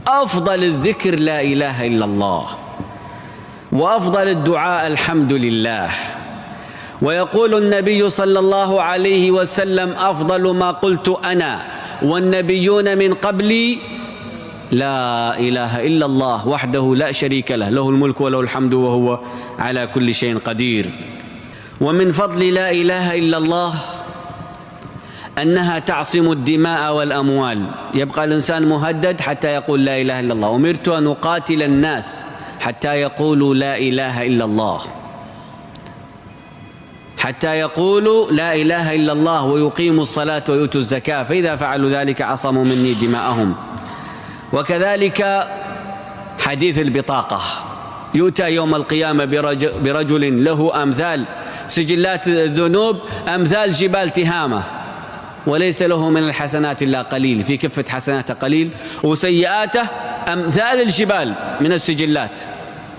أفضل الذكر لا إله إلا الله، وأفضل الدعاء الحمد لله. ويقول النبي صلى الله عليه وسلم: أفضل ما قلت أنا والنبيون من قبلي لا إله إلا الله وحده لا شريك له، له الملك وله الحمد وهو على كل شيء قدير. ومن فضل لا إله إلا الله أنها تعصم الدماء والأموال. يبقى الإنسان مهدد حتى يقول لا إله إلا الله. أمرت أن أقاتل الناس حتى يقولوا لا إله إلا الله، حتى يقولوا لا إله إلا الله ويقيموا الصلاة ويؤتوا الزكاة، فإذا فعلوا ذلك عصموا مني دماءهم. وكذلك حديث البطاقة، يؤتى يوم القيامة برجل له أمثال سجلات الذنوب أمثال جبال تهامة، وليس له من الحسنات إلا قليل، في كفة حسناته قليل، وسيئاته أمثال الجبال من السجلات،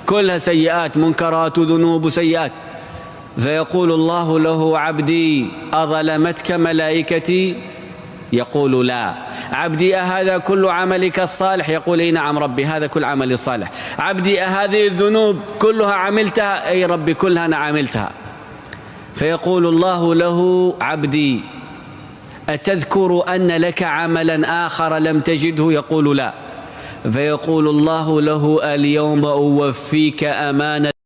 كلها سيئات، منكرات وذنوب وسيئات. فيقول الله له: عبدي أظلمتك ملائكتي؟ يقول: لا. عبدي أهذا كل عملك الصالح؟ يقول: إي نعم ربي، هذا كل عملي الصالح. عبدي أهذه الذنوب كلها عملتها؟ أي ربي كلها أنا عملتها. فيقول الله له: عبدي أتذكر أن لك عملا آخر لم تجده؟ يقول: لا. فيقول الله له: اليوم أوفيك أمانة